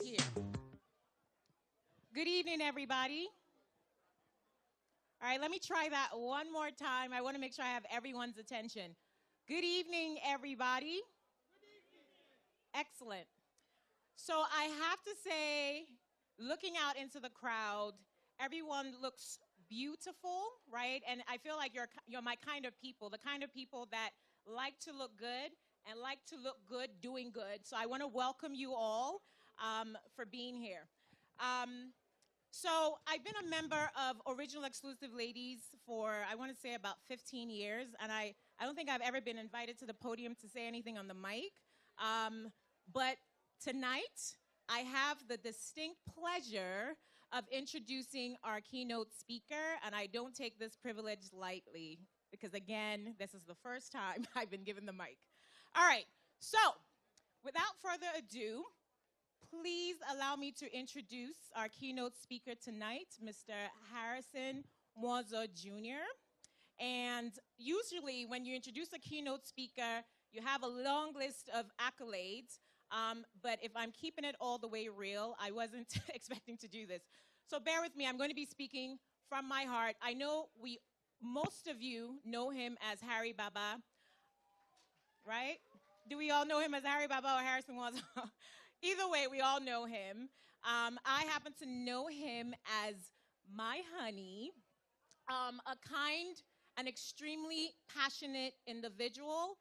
It's here. Good evening, everybody. All right, let me try that one more time. I want to make sure I have everyone's attention. Good evening, everybody. Excellent. So I have to say, looking out into the crowd, everyone looks beautiful, right? And I feel like you're my kind of people, the kind of people that like to look good and like to look good doing good. So I want to welcome you all for being here. So I've been a member of Original Exclusive Ladies for, I want to say, about 15 years. And I don't think I've ever been invited to the podium to say anything on the mic. But tonight, I have the distinct pleasure of introducing our keynote speaker. And I don't take this privilege lightly because, again, this is the first time I've been given the mic. All right. So without further ado, please allow me to introduce our keynote speaker tonight, Mr. Harrison Mwanza Jr. And usually when you introduce a keynote speaker, you have a long list of accolades. But if I'm keeping it all the way real, I wasn't expecting to do this. So bear with me. I'm going to be speaking from my heart. I know most of you know him as Harry Baba, right? Do we all know him as Harry Baba or Harrison Mwanza? Either way, we all know him. I happen to know him as my honey, a kind and extremely passionate individual,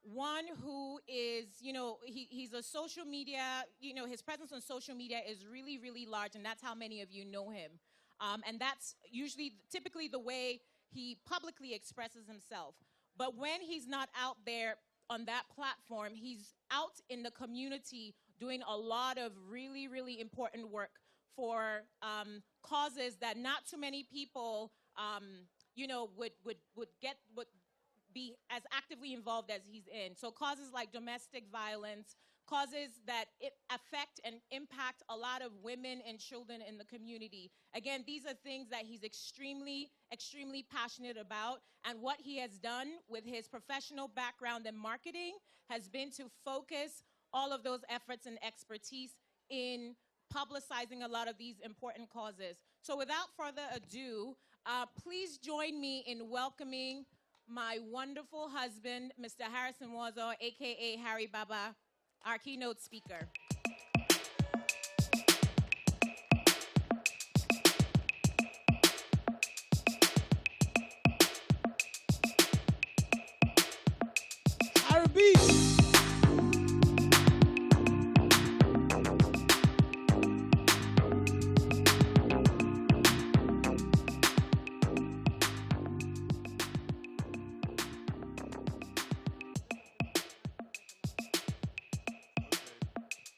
one who is, he's a social media, his presence on social media is really, really large, and that's how many of you know him. And that's typically the way he publicly expresses himself. But when he's not out there on that platform, he's out in the community doing a lot of really, really important work for causes that not too many people, would be as actively involved as he's in. So causes like domestic violence, causes that affect and impact a lot of women and children in the community. Again, these are things that he's extremely, extremely passionate about. And what he has done with his professional background in marketing has been to focus all of those efforts and expertise in publicizing a lot of these important causes. So without further ado, please join me in welcoming my wonderful husband, Mr. Harrison Mwanza, AKA Harry Baba, our keynote speaker. Harry B.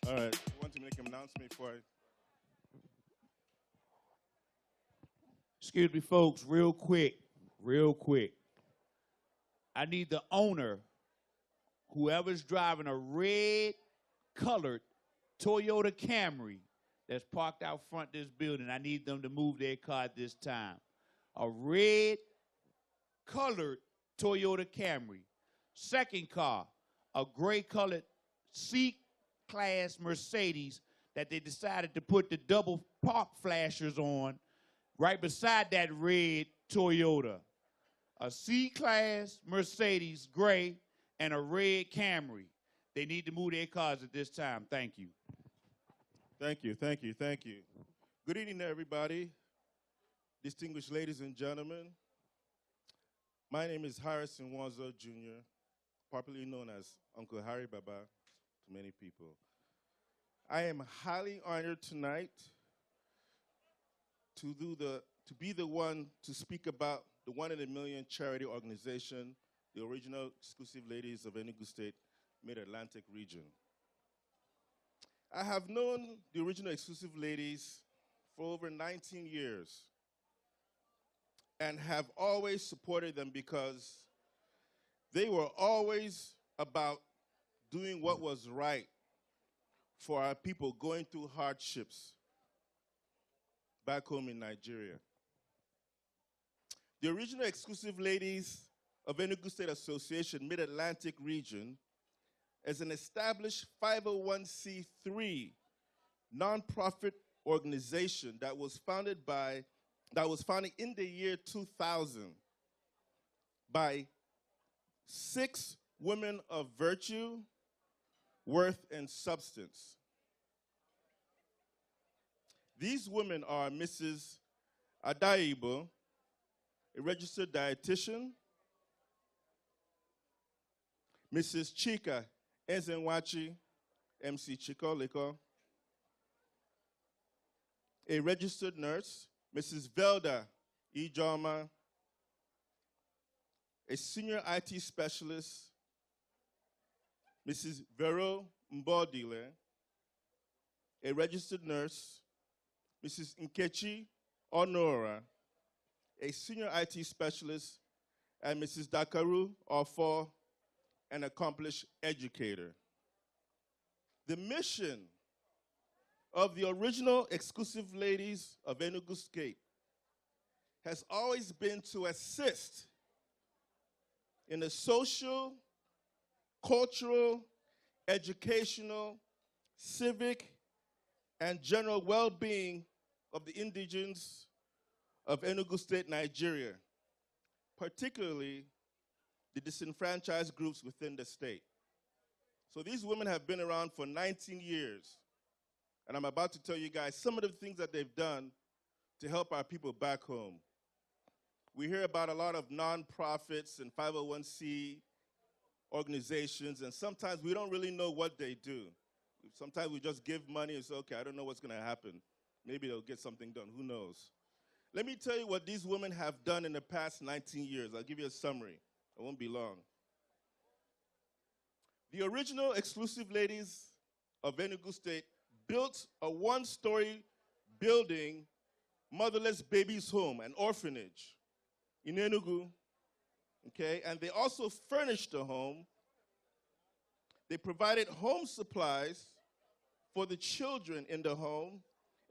All right. You want to make an announcement before I... Excuse me, folks, real quick. I need the owner, whoever's driving a red-colored Toyota Camry that's parked out front this building, I need them to move their car at this time. A red-colored Toyota Camry. Second car, a gray-colored C-Class Mercedes that they decided to put the double park flashers on right beside that red Toyota. A C-Class Mercedes gray and a red Camry. They need to move their cars at this time. Thank you. Thank you. Good evening, everybody. Distinguished ladies and gentlemen. My name is Harrison Mwanza Jr., popularly known as Uncle Harry Baba to many people. I am highly honored tonight to be the one to speak about the One in a Million charity organization, the Original Exclusive Ladies of Enugu State, Mid-Atlantic region. I have known the Original Exclusive Ladies for over 19 years and have always supported them because they were always about doing what was right for our people going through hardships back home in Nigeria. The Original Exclusive Ladies of Enugu State Association Mid-Atlantic region is an established 501c3 nonprofit organization that was founded in the year 2000 by 6 women of virtue, worth, and substance. These women are Mrs. Adaibo, a registered dietitian, Mrs. Chika Ezenwachi, MC Chiko, a registered nurse, Mrs. Velda Ijoma, a senior IT specialist, Mrs. Vero Mbodile, a registered nurse, Mrs. Nkechi Honora, a senior IT specialist, and Mrs. Dakaru Ofo, an accomplished educator. The mission of the original exclusive ladies of Enugu State has always been to assist in the social, cultural, educational, civic, and general well-being of the indigents of Enugu State, Nigeria, particularly the disenfranchised groups within the state. So these women have been around for 19 years, and I'm about to tell you guys some of the things that they've done to help our people back home. We hear about a lot of nonprofits and 501c organizations, and sometimes we don't really know what they do. Sometimes we just give money and say, okay, I don't know what's going to happen. Maybe they'll get something done. Who knows? Let me tell you what these women have done in the past 19 years. I'll give you a summary. It won't be long. The original exclusive ladies of Enugu State built a 1-story building, motherless babies' home, an orphanage in Enugu, okay? And they also furnished the home. They provided home supplies for the children in the home.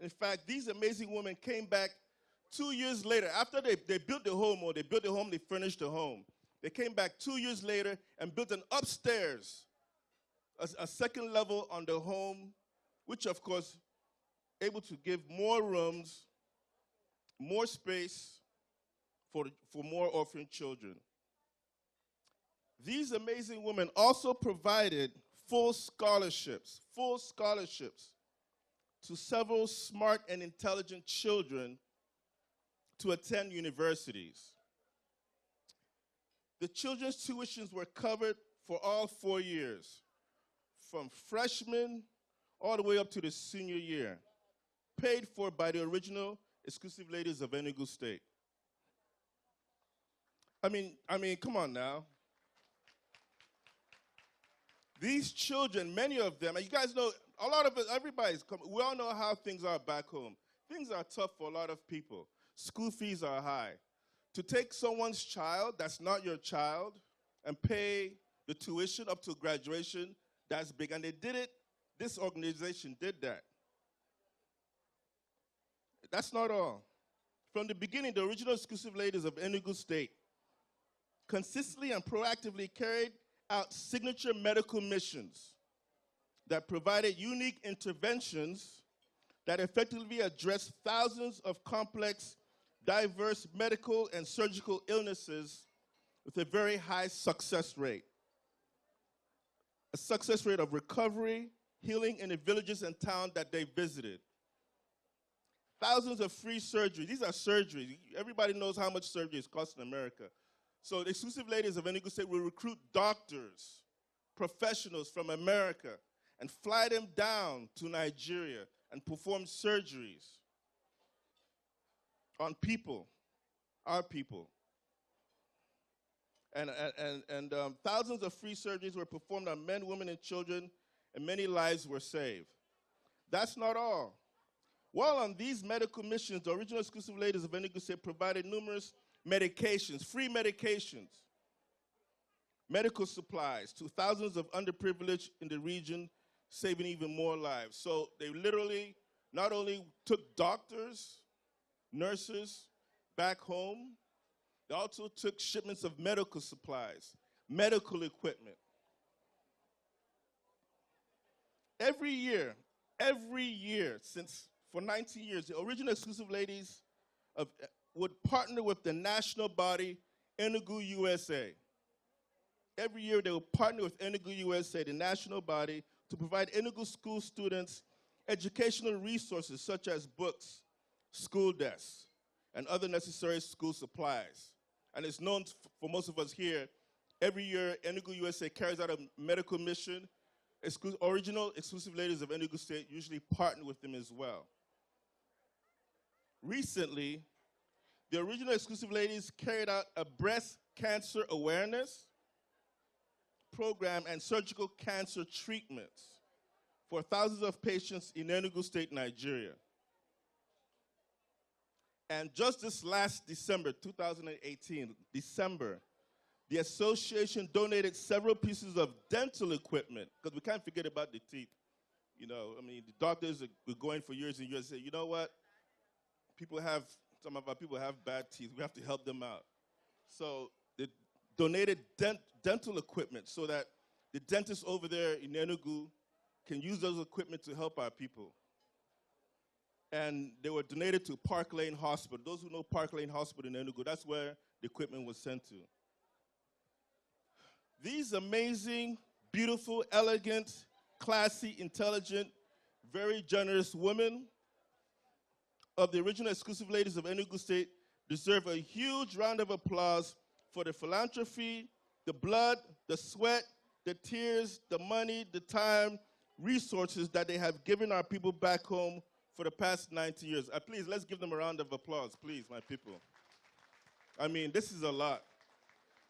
In fact, these amazing women came back 2 years later. After they built the home, they furnished the home. They came back 2 years later and built an upstairs, a second level on the home, which of course, able to give more rooms, more space for more orphan children. These amazing women also provided full scholarships to several smart and intelligent children to attend universities. The children's tuitions were covered for all 4 years, from freshman all the way up to the senior year, paid for by the original exclusive ladies of Enugu State. I mean, come on now. These children, many of them, and you guys know, a lot of it, we all know how things are back home. Things are tough for a lot of people. School fees are high. To take someone's child that's not your child and pay the tuition up to graduation, that's big. And they did it, this organization did that. That's not all. From the beginning, the original exclusive ladies of Enugu State consistently and proactively carried out signature medical missions that provided unique interventions that effectively addressed thousands of complex, diverse medical and surgical illnesses with a very high success rate. A success rate of recovery, healing in the villages and towns that they visited. Thousands of free surgeries. These are surgeries. Everybody knows how much surgery is costing America. So the exclusive ladies of Enugu State will recruit doctors, professionals from America, and fly them down to Nigeria and perform surgeries on people, our people. And thousands of free surgeries were performed on men, women, and children, and many lives were saved. That's not all. While on these medical missions, the original exclusive ladies of Enugu State provided numerous medications, free medications, medical supplies to thousands of underprivileged in the region, saving even more lives. So they literally not only took doctors, nurses back home, they also took shipments of medical supplies, medical equipment. Every year, every year for 19 years, the original exclusive ladies would partner with the national body, Enugu USA. Every year they would partner with Enugu USA, the national body, to provide Enugu school students educational resources such as books, school desks, and other necessary school supplies. And it's known for most of us here, every year Enugu USA carries out a medical mission. Original exclusive ladies of Enugu State usually partner with them as well. Recently, the original exclusive ladies carried out a breast cancer awareness program and surgical cancer treatments for thousands of patients in Enugu State, Nigeria. And just this last December, 2018, the association donated several pieces of dental equipment, because we can't forget about the teeth. You know, I mean, the doctors were going for years and years and say, you know what? Some of our people have bad teeth. We have to help them out. So they donated dental equipment so that the dentists over there in Enugu can use those equipment to help our people. And they were donated to Park Lane Hospital. Those who know Park Lane Hospital in Enugu, that's where the equipment was sent to. These amazing, beautiful, elegant, classy, intelligent, very generous women of the original exclusive ladies of Enugu State deserve a huge round of applause for the philanthropy, the blood, the sweat, the tears, the money, the time, resources that they have given our people back home for the past 90 years. Please, let's give them a round of applause, please, my people. I mean, this is a lot.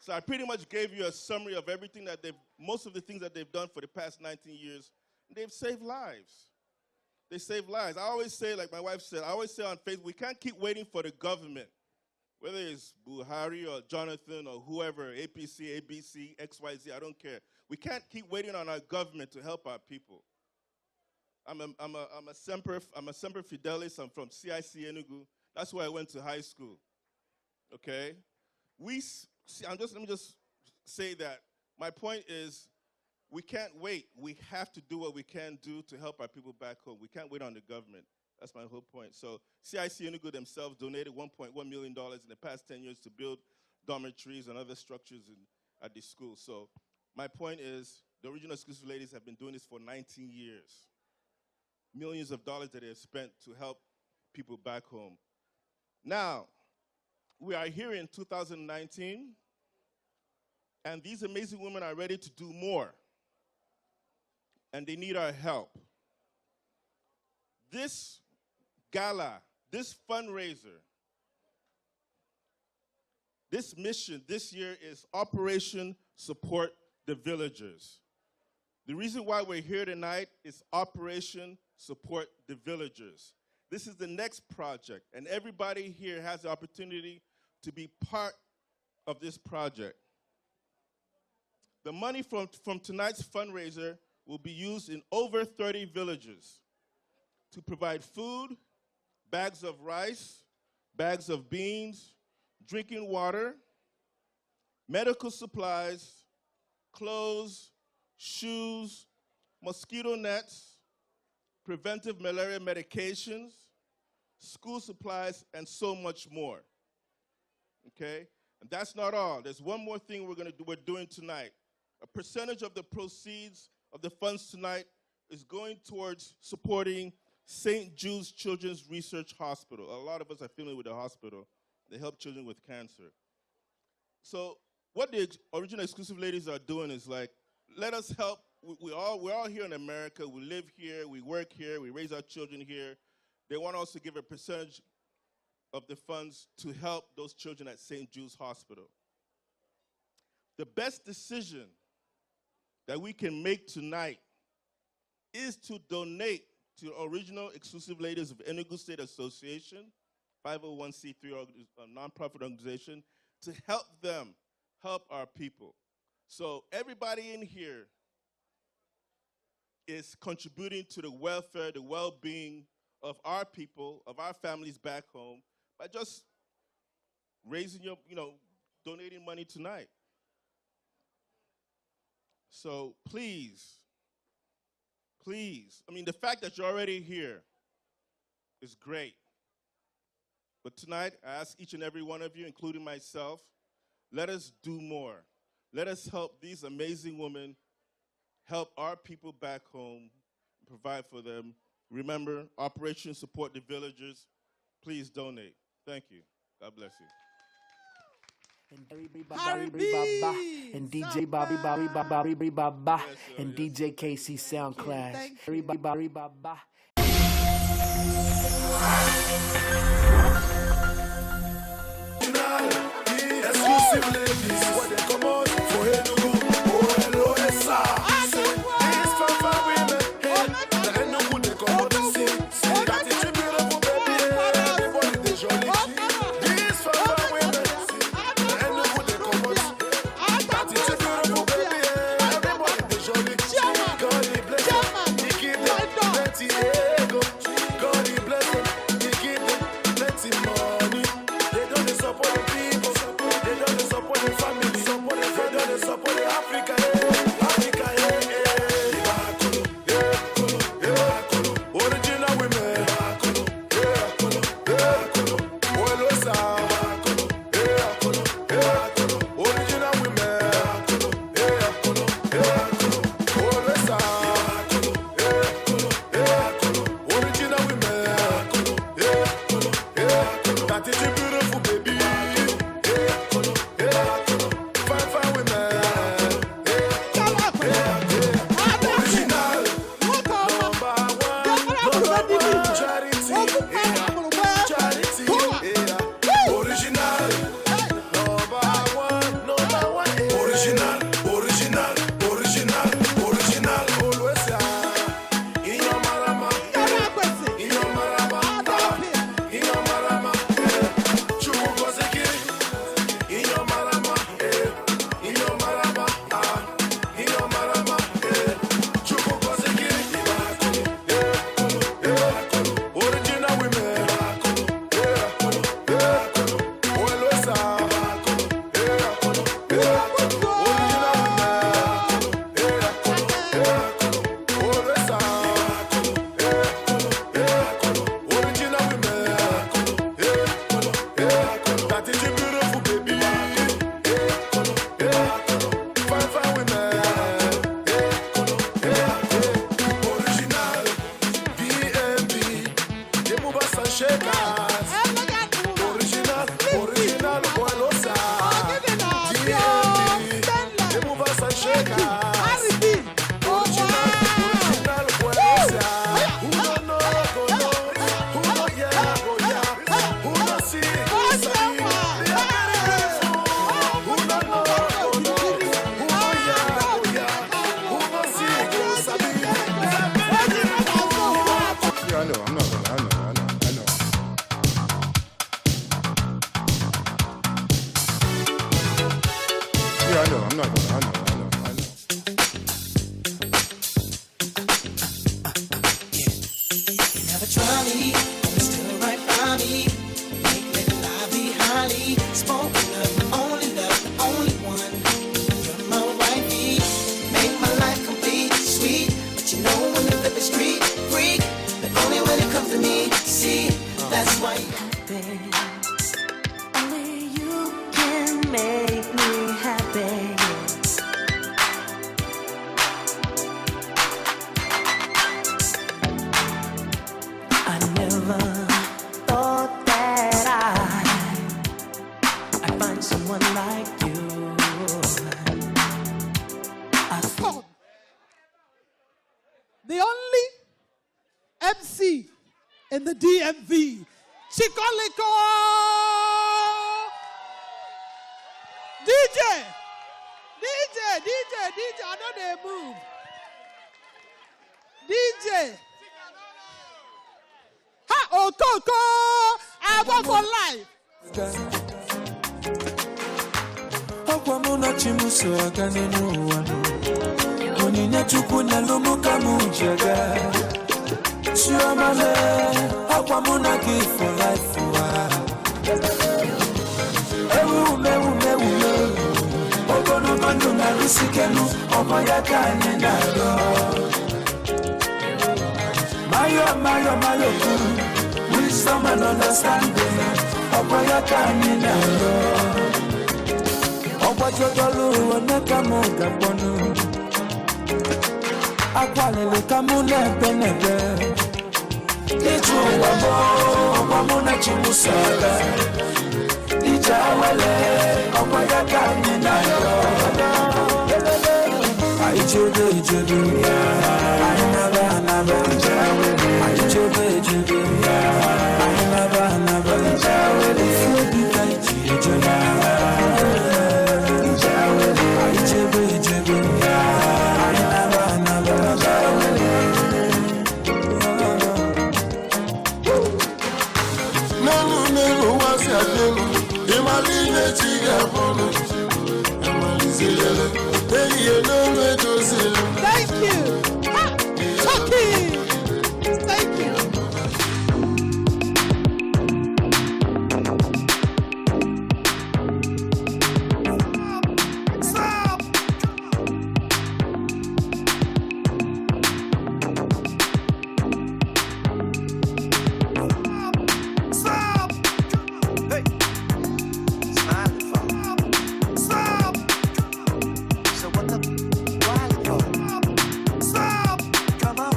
So I pretty much gave you a summary of everything most of the things that they've done for the past 19 years. They've saved lives. They save lives. I always say, like my wife said, I always say on Facebook, we can't keep waiting for the government, whether it's Buhari or Jonathan or whoever, APC, ABC, XYZ, I don't care. We can't keep waiting on our government to help our people. I'm a Semper Fidelis. I'm from CIC Enugu. That's where I went to high school. Okay? Let me just say that my point is, we can't wait. We have to do what we can do to help our people back home. We can't wait on the government. That's my whole point. So CIC Enugu themselves donated $1.1 million in the past 10 years to build dormitories and other structures at the school. So my point is, the original exclusive ladies have been doing this for 19 years. Millions of dollars that they have spent to help people back home. Now, we are here in 2019, and these amazing women are ready to do more. And they need our help. This gala, this fundraiser, this mission this year is Operation Support the Villagers. The reason why we're here tonight is Operation Support the Villagers. This is the next project, and everybody here has the opportunity to be part of this project. The money from tonight's fundraiser will be used in over 30 villages to provide food, bags of rice, bags of beans, drinking water, medical supplies, clothes, shoes, mosquito nets, preventive malaria medications, school supplies, and so much more. Okay? And that's not all. There's one more thing we're doing tonight. A percentage of the proceeds of the funds tonight is going towards supporting St. Jude's Children's Research Hospital. A lot of us are familiar with the hospital. They help children with cancer. So what the original exclusive ladies are doing is like, let us help. We're all here in America. We live here. We work here. We raise our children here. They want us to give a percentage of the funds to help those children at St. Jude's Hospital. The best decision that we can make tonight is to donate to Original Exclusive Ladies of Enugu State Association, 501c3 nonprofit organization, to help them help our people. So everybody in here is contributing to the welfare, the well-being of our people, of our families back home, by just raising donating money tonight. So please, please, I mean, the fact that you're already here is great. But tonight, I ask each and every one of you, including myself, let us do more. Let us help these amazing women, help our people back home, provide for them. Remember, Operation Support the Villagers. Please donate. Thank you. God bless you. And DJ Bobby Baba and DJ KC Sound Class. Everybody Baba. Exclusive ladies, what they come out for Enugu, OLOSA. These fine women, the Enugu they come out to sing. That is a beautiful baby, everybody they jolly. These fine women, the Enugu they come out. That is a beautiful baby, everybody they jolly. God he bless them, he give them plenty ego. God he bless them, he give them plenty money. They don't support the people. They don't support the family, they don't support the Africa, Africa, original women, OLOSA, original women, OLOSA, original women, that is a beautiful baby. The only MC in the DMV, Chikoliko! DJ, I know they move. DJ. Ha, Okoko! I want for life. Okwamuna chimuso agane nuwano Oninya chukuna lumuka mujaga Chiomale Okwamuna give for life Ume Ogono manu na lusikenu Omoya kanye nado Mayo, wisdom and understanding. Okwaya kanina yo. Okwajolu onekamu gabonu. Akwalele kamune benebe. Ichu wamuna chimusala. Ijawale okwaya kanina yo. Ichebe, Thank you. Chucky. Thank you. Stop! Stop! Hey! Smiling for. Stop! So what the wild for? Stop! Come on.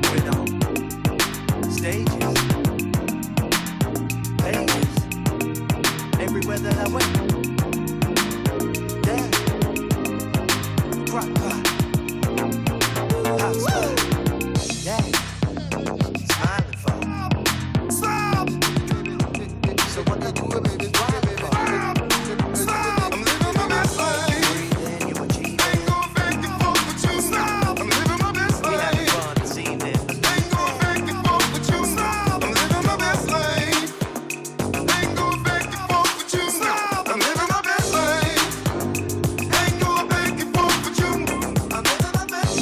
Went on stages, Vegas, everywhere that I went. Yeah. Rock pot. Hot spot. Yeah. Smiling for. Stop! So what they do, baby, wild for. Stop! I'm living my best life. Breathing, you achieve. Ain't going back and forth with you. Stop! I'm living my best life. We having fun this evening. Ain't going back and forth with you. Stop! I'm living my best life. Ain't going back and forth with you. Stop! I'm living my best life. Ain't going back and forth with you. I'm living my best.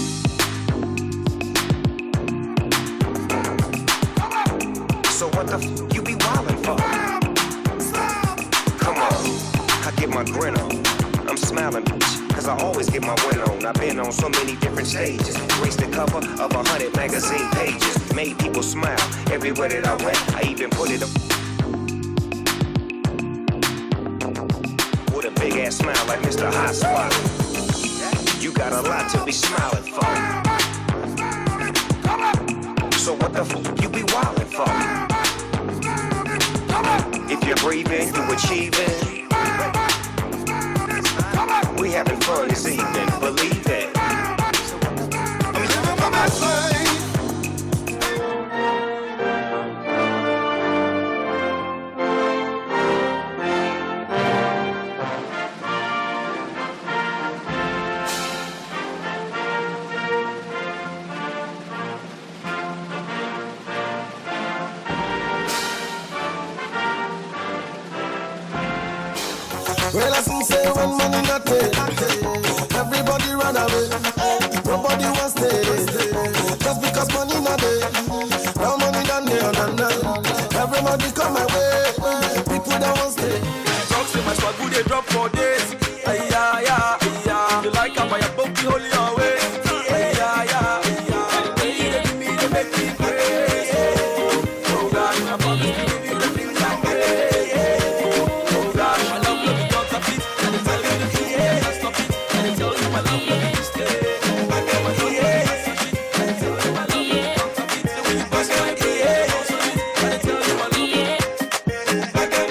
So what the you be wildin' for? Stop! Come on, I get my grin on. I'm smiling, cause I always get my win on. I've been on so many different stages. Graced the cover of 100 magazine pages. Made people smile everywhere that I went. I even put it up with a big ass smile like Mr. Hot Spot. You got a lot to be smiling for. So what the you be wildin' for? If you're breathing, you achieving. We having fun this evening, believe it. I'm living my best life. Well, I soon say when money not take, everybody run away. Nobody wants to stay. Just because money not there. Now money done there and done. Everybody come my way. People that want stay. Talk say my swag they drop for days. Yeah. You like how I book the holy away. Yeah. They give me the make me pray. Oh God, I promise to give you the things I pray. Oh God, I love you because of it. And it's telling you the truth, I stop it. And it's telling you I love you to stay. I never know you and it's telling you I love you because of it. So when you pass my ear, and it's telling you I love you. I got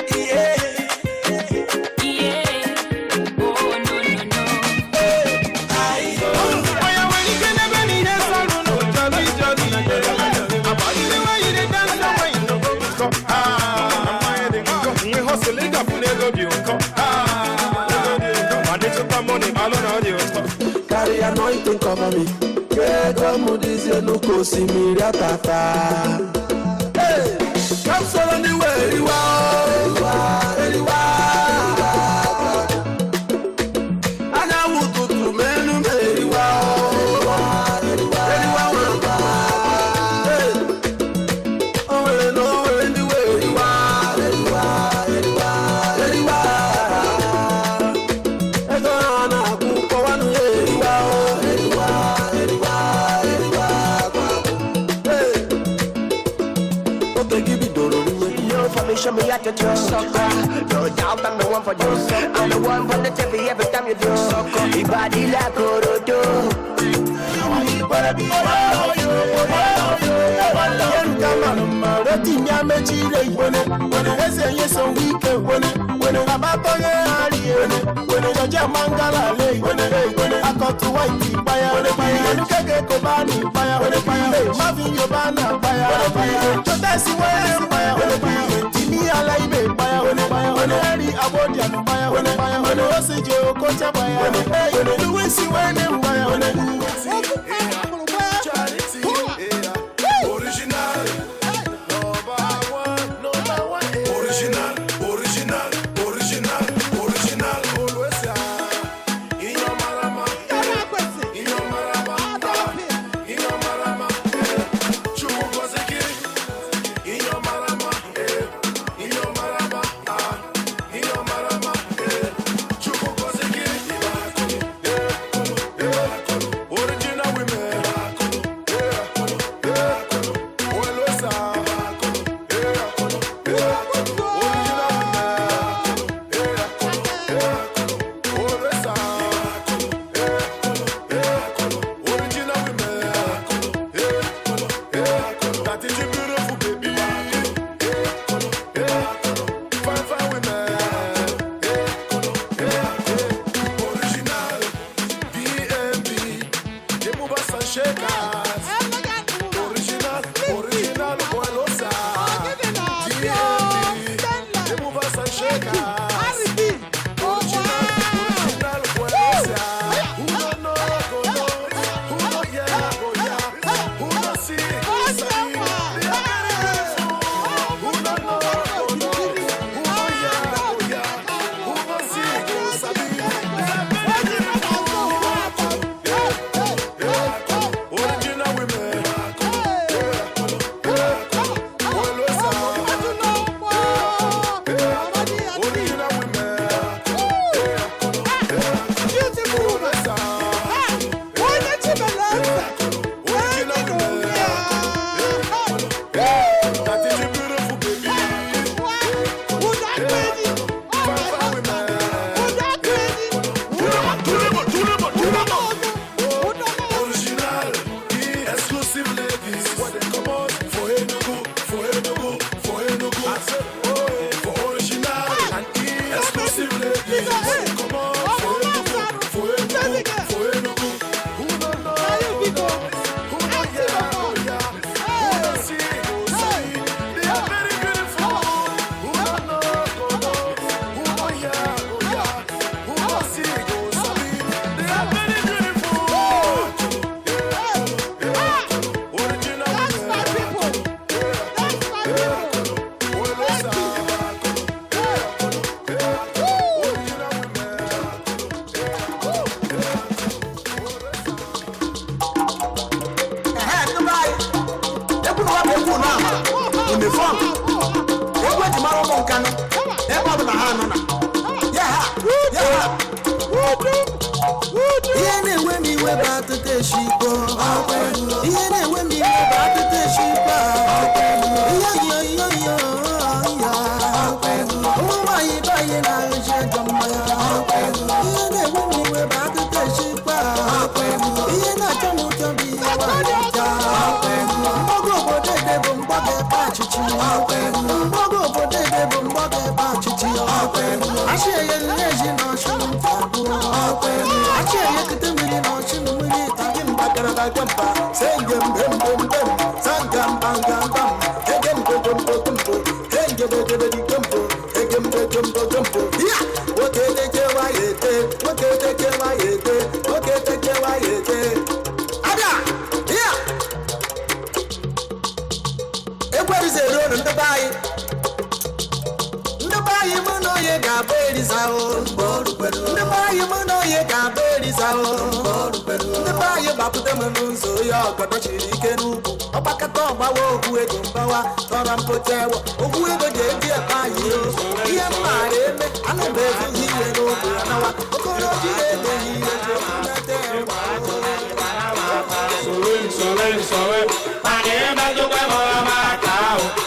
Carry anointing cover me. Yeah, come this you no go see me ratata. Hey, come so on the way you are. And I will go to menu very well. Anywhere. show me how to do. No doubt I'm the one for you. I'm the one for the TV every time you do. Your body like Orodo. Wetin ya mechire igbone eze nye so wike wene abatonye ari wene joje mangala le akotu white baya enukeke ko bani baya mavin yo bana baya totesi we baya timi ala ibe baya eri abodi anu baya osije okocha baya luwisi wene baya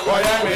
Oye, me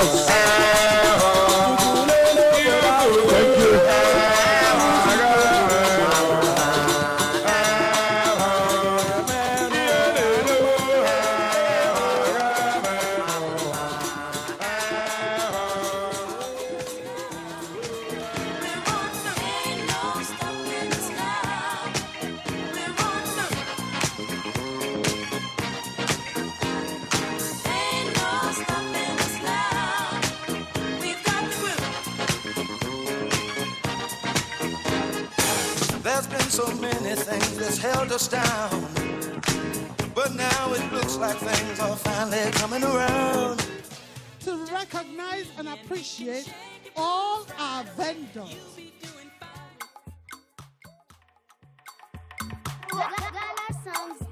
Thank you. There's been so many things that's held us down, but now it looks like things are finally coming around. To recognize and appreciate all our vendors. Ghana songs